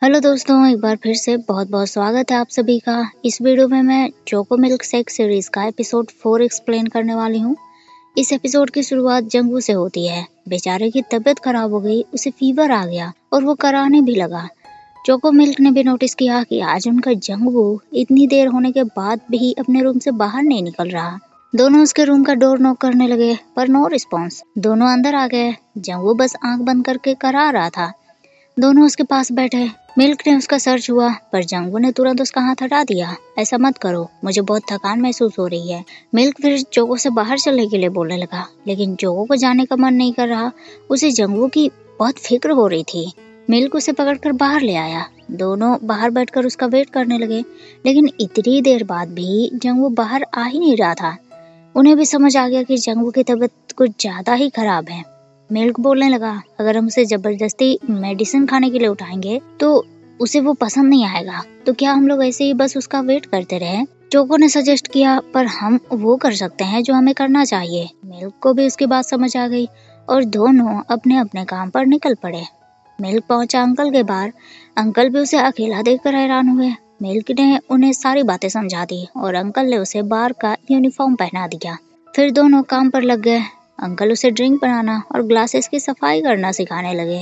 Hello दोस्तों, एक बार फिर से बहुत बहुत स्वागत है आप सभी का। इस वीडियो में मैं चोको मिल्क शेक सीरीज का एपिसोड 4 एक्सप्लेन करने वाली हूँ। इस एपिसोड की शुरुआत जंगू से होती है। बेचारे की तबीयत खराब हो गई, उसे फीवर आ गया और वो कराने भी लगा। चोको मिल्क ने भी नोटिस किया कि आज उनका जंगू इतनी देर होने के बाद भी अपने रूम से बाहर नहीं निकल रहा। दोनों उसके रूम का डोर नॉक करने लगे पर नो रिस्पॉन्स। दोनों अंदर आ गए। जंगू बस आंख बंद करके करा रहा था। दोनों उसके पास बैठे। मिल्क ने उसका सर छुआ पर जंगू ने तुरंत उसका हाथ हटा दिया। ऐसा मत करो, मुझे बहुत थकान महसूस हो रही है। मिल्क फिर चोको से बाहर चलने के लिए बोलने लगा, लेकिन चोको को जाने का मन नहीं कर रहा। उसे जंगू की बहुत फिक्र हो रही थी। मिल्क उसे पकड़कर बाहर ले आया। दोनों बाहर बैठकर उसका वेट करने लगे, लेकिन इतनी देर बाद भी जंगू बाहर आ ही नहीं रहा था। उन्हें भी समझ आ गया कि जंगू की तबीयत कुछ ज्यादा ही खराब है। मिल्क बोलने लगा, अगर हम उसे जबरदस्ती मेडिसिन खाने के लिए उठाएंगे तो उसे वो पसंद नहीं आएगा। तो क्या हम लोग ऐसे ही बस उसका वेट करते रहे? चोको ने सजेस्ट किया, पर हम वो कर सकते हैं जो हमें करना चाहिए। मिल्क को भी उसकी बात समझ आ गई और दोनों अपने अपने काम पर निकल पड़े। मिल्क पहुंचा अंकल के बाहर। अंकल भी उसे अकेला देखकर हैरान हुए। मिल्क ने उन्हें सारी बातें समझा दी और अंकल ने उसे बार का यूनिफॉर्म पहना दिया। फिर दोनों काम पर लग गए। अंकल उसे ड्रिंक बनाना और ग्लासेस की सफाई करना सिखाने लगे,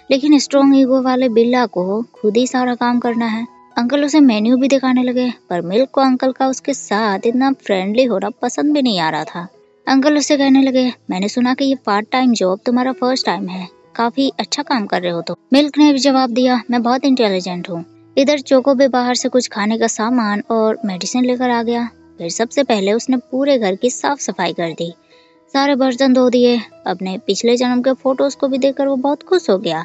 लेकिन स्ट्रॉन्ग ईगो वाले बिल्ला को खुद ही सारा काम करना है। अंकल उसे मेन्यू भी दिखाने लगे, पर मिल्क को अंकल का उसके साथ इतना फ्रेंडली होना पसंद भी नहीं आ रहा था। अंकल उससे कहने लगे, मैंने सुना कि ये पार्ट टाइम जॉब तुम्हारा फर्स्ट टाइम है, काफी अच्छा काम कर रहे हो। तो मिल्क ने भी जवाब दिया, मैं बहुत इंटेलिजेंट हूँ। इधर चोको भी बाहर से कुछ खाने का सामान और मेडिसिन लेकर आ गया। फिर सबसे पहले उसने पूरे घर की साफ सफाई कर दी, सारे बर्तन धो दिए। अपने पिछले जन्म के फोटोज को भी देखकर वो बहुत खुश हो गया,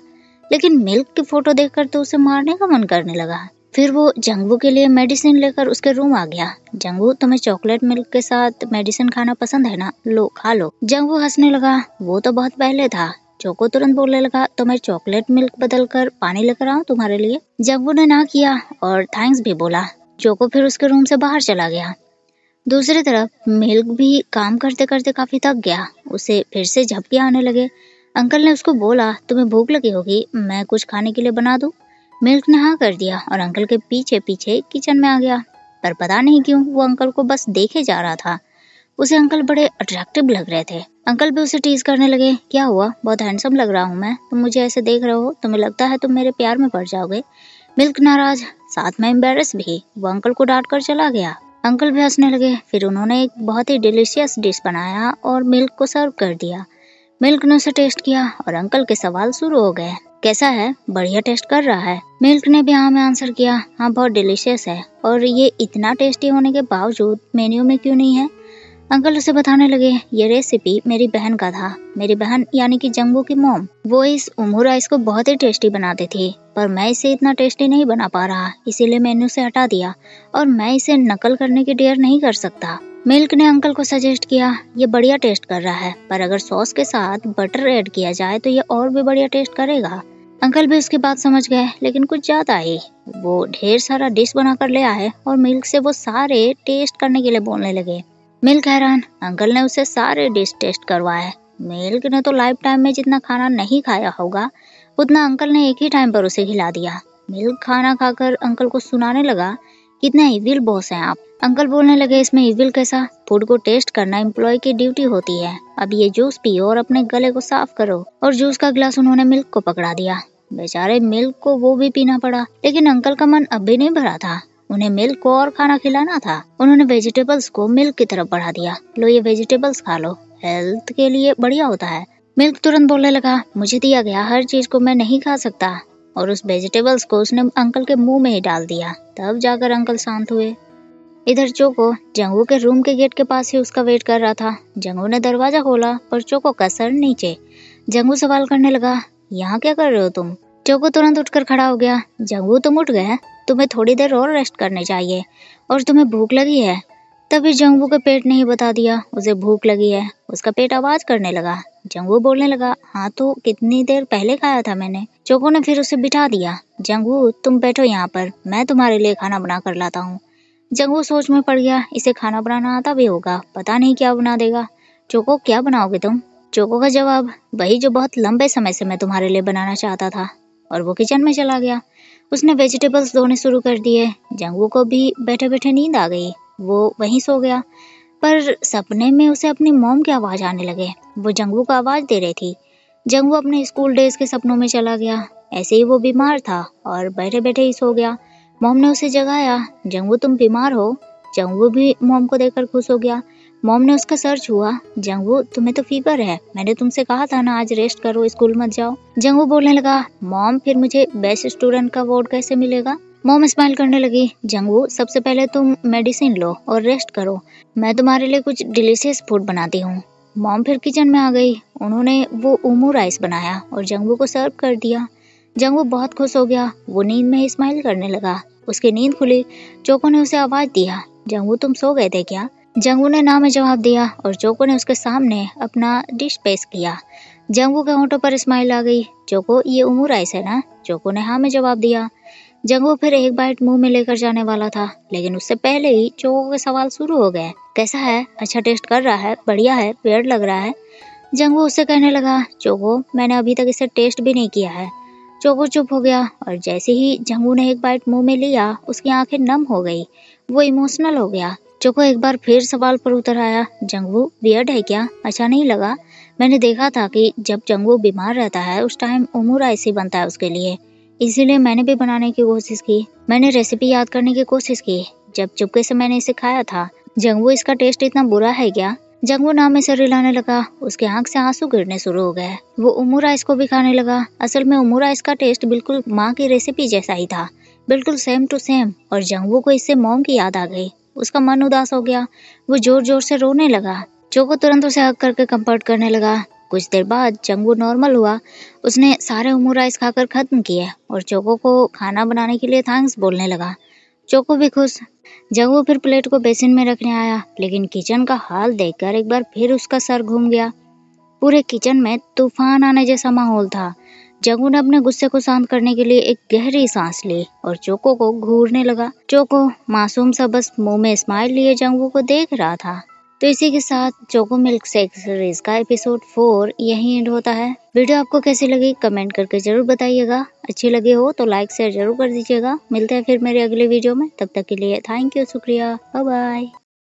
लेकिन मिल्क की फोटो देखकर तो उसे मारने का मन करने लगा। फिर वो जंगू के लिए मेडिसिन लेकर उसके रूम आ गया। जंगू, तुम्हें चॉकलेट मिल्क के साथ मेडिसिन खाना पसंद है ना? लो खा लो। जंगू हंसने लगा, वो तो बहुत पहले था। चोको तुरंत बोलने लगा, तो मैं चॉकलेट मिल्क बदल कर पानी लेकर आऊं तुम्हारे लिए? जंगू ने ना किया और थैंक्स भी बोला। चोको फिर उसके रूम से बाहर चला गया। दूसरी तरफ मिल्क भी काम करते करते काफी थक गया। उसे फिर से झपकी आने लगे। अंकल ने उसको बोला, तुम्हें भूख लगी होगी, मैं कुछ खाने के लिए बना दूं? मिल्क ने हाँ कर दिया और अंकल के पीछे पीछे किचन में आ गया। पर पता नहीं क्यों वो अंकल को बस देखे जा रहा था। उसे अंकल बड़े अट्रैक्टिव लग रहे थे। अंकल भी उसे टीज करने लगे, क्या हुआ, बहुत हैंडसम लग रहा हूँ मैं, तुम मुझे ऐसे देख रहे हो, तुम्हें लगता है तुम मेरे प्यार में पड़ जाओगे? मिल्क नाराज, साथ में एम्बेरस भी। वो अंकल को डांट कर चला गया। अंकल भी हंसने लगे। फिर उन्होंने एक बहुत ही डिलीशियस डिश बनाया और मिल्क को सर्व कर दिया। मिल्क ने उसे टेस्ट किया और अंकल के सवाल शुरू हो गए, कैसा है? बढ़िया टेस्ट कर रहा है? मिल्क ने भी हाँ में आंसर किया, हाँ बहुत डिलीशियस है। और ये इतना टेस्टी होने के बावजूद मेन्यू में क्यों नहीं है? अंकल उसे बताने लगे, ये रेसिपी मेरी बहन का था। मेरी बहन यानी कि जंगू की मॉम, वो इस उमू राइस को बहुत ही टेस्टी बनाती थी, पर मैं इसे इतना टेस्टी नहीं बना पा रहा, इसीलिए मेन्यू से हटा दिया और मैं इसे नकल करने की डेयर नहीं कर सकता। मिल्क ने अंकल को सजेस्ट किया, ये बढ़िया टेस्ट कर रहा है, पर अगर सॉस के साथ बटर ऐड किया जाए तो ये और भी बढ़िया टेस्ट करेगा। अंकल भी उसकी बात समझ गए, लेकिन कुछ ज्यादा ही। वो ढेर सारा डिश बनाकर ले आए और मिल्क से वो सारे टेस्ट करने के लिए बोलने लगे। मिल्क हैरान, अंकल ने उसे सारे डिश टेस्ट करवाए। मिल्क ने तो लाइफ टाइम में जितना खाना नहीं खाया होगा उतना अंकल ने एक ही टाइम पर उसे खिला दिया। मिल्क खाना खाकर अंकल को सुनाने लगा, कितना इविल बॉस हैं आप। अंकल बोलने लगे, इसमें इविल कैसा, फूड को टेस्ट करना एम्प्लॉय की ड्यूटी होती है। अब ये जूस पियो और अपने गले को साफ करो। और जूस का गिलास उन्होंने मिल्क को पकड़ा दिया। बेचारे मिल्क को वो भी पीना पड़ा, लेकिन अंकल का मन अब भी नहीं भरा था। उन्हें मिल्क को और खाना खिलाना था। उन्होंने वेजिटेबल्स को मिल्क की तरफ बढ़ा दिया, लो ये वेजिटेबल्स खा लो, हेल्थ के लिए बढ़िया होता है। मिल्क तुरंत बोलने लगा, मुझे दिया गया हर चीज को मैं नहीं खा सकता। और उस वेजिटेबल्स को उसने अंकल के मुंह में ही डाल दिया। तब जाकर अंकल शांत हुए। इधर चोको जंगू के रूम के गेट के पास ही उसका वेट कर रहा था। जंगू ने दरवाजा खोला पर चोको का सर नीचे। जंगू सवाल करने लगा, यहाँ क्या कर रहे हो तुम? चोको तुरंत उठकर खड़ा हो गया, जंगू तुम उठ गए, तुम्हें थोड़ी देर और रेस्ट करने चाहिए। और तुम्हें भूख लगी है? तभी जंगू के पेट ने ही बता दिया उसे भूख लगी है। उसका पेट आवाज करने लगा। जंगू बोलने लगा, हाँ तो कितनी देर पहले खाया था मैंने। चोको ने फिर उसे बिठा दिया। जंगू तुम बैठो यहाँ पर, मैं तुम्हारे लिए खाना बना कर लाता हूँ। जंगू सोच में पड़ गया, इसे खाना बनाना आता भी होगा, पता नहीं क्या बना देगा। चोको क्या बनाओगे तुम? चोको का जवाब, वही जो बहुत लंबे समय से मैं तुम्हारे लिए बनाना चाहता था। और वो किचन में चला गया। उसने वेजिटेबल्स धोने शुरू कर दिए। जंगू को भी बैठे बैठे नींद आ गई। वो वहीं सो गया। पर सपने में उसे अपनी मॉम की आवाज आने लगे। वो जंगू को आवाज दे रही थी। जंगू अपने स्कूल डेज के सपनों में चला गया। ऐसे ही वो बीमार था और बैठे बैठे ही सो गया। मॉम ने उसे जगाया। जंगू तुम बीमार हो। जंगू भी मॉम को देखकर खुश हो गया। मॉम ने उसका सर छुआ। जंगू तुम्हें तो फीवर है, मैंने तुमसे कहा था ना आज रेस्ट करो, स्कूल मत जाओ। जंगू बोलने लगा मॉम फिर मुझे बेस्ट स्टूडेंट का अवार्ड कैसे मिलेगा। मॉम स्माइल करने लगी। जंगू सबसे पहले तुम मेडिसिन लो और रेस्ट करो, मैं तुम्हारे लिए कुछ डिलीशियस फूड बनाती हूँ। मॉम फिर किचन में आ गई। उन्होंने वो उमू राइस बनाया और जंगू को सर्व कर दिया। जंगू बहुत खुश हो गया। वो नींद में स्माइल करने लगा। उसकी नींद खुली। चोको ने उसे आवाज दिया, जंगू तुम सो गए थे क्या। जंगू ने ना में जवाब दिया और चोको ने उसके सामने अपना डिश पेश किया। जंगू के होंठों पर स्माइल आ गई। चोको ये उमू राइस है ना। चोको ने हाँ में जवाब दिया। जंगू फिर एक बाइट मुंह में लेकर जाने वाला था, लेकिन उससे पहले ही चोको के सवाल शुरू हो गए। कैसा है, अच्छा टेस्ट कर रहा है, बढ़िया है, वियर्ड लग रहा है। जंगू उससे कहने लगा चोको मैंने अभी तक इसे टेस्ट भी नहीं किया है। चोको चुप हो गया और जैसे ही जंगू ने एक बाइट मुंह में लिया उसकी आंखें नम हो गई। वो इमोशनल हो गया। चोको एक बार फिर सवाल पर उतर आया, जंगू वियर्ड है क्या, अच्छा नहीं लगा। मैंने देखा था कि जब जंगू बीमार रहता है उस टाइम उमू राइस ही बनता है उसके लिए, इसीलिए मैंने भी बनाने की कोशिश की। मैंने रेसिपी याद करने की कोशिश की। जब चुपके से मैंने इसे खाया था। जंगू इसका टेस्ट इतना बुरा है क्या। जंगू नाम में सर हिलाने लगा। उसके आंख से आंसू गिरने शुरू हो गए। वो उमू राइस को भी खाने लगा। असल में उमू राइस का टेस्ट बिल्कुल माँ की रेसिपी जैसा ही था, बिल्कुल सेम टू सेम। और जंगू को इससे मॉम की याद आ गई। उसका मन उदास हो गया। वो जोर जोर से रोने लगा। चोको तुरंत उसे हग करके कंफर्ट करने लगा। कुछ देर बाद जंगू नॉर्मल हुआ। उसने सारे उमू राइस खाकर खत्म किए और चोको को खाना बनाने के लिए थैंक्स बोलने लगा। चोको भी खुश। जंगू फिर प्लेट को बेसिन में रखने आया, लेकिन किचन का हाल देखकर एक बार फिर उसका सर घूम गया। पूरे किचन में तूफान आने जैसा माहौल था। जंगू ने अपने गुस्से को शांत करने के लिए एक गहरी सांस ली और चोको को घूरने लगा। चोको मासूम सा बस मुंह में स्माइल लिए जंगू को देख रहा था। तो इसी के साथ चोको मिल्क शेक सीरीज का एपिसोड 4 यहीं एंड होता है। वीडियो आपको कैसी लगी कमेंट करके जरूर बताइएगा। अच्छी लगी हो तो लाइक शेयर जरूर कर दीजिएगा। मिलते हैं फिर मेरे अगले वीडियो में, तब तक के लिए थैंक यू, शुक्रिया, बाय बाय।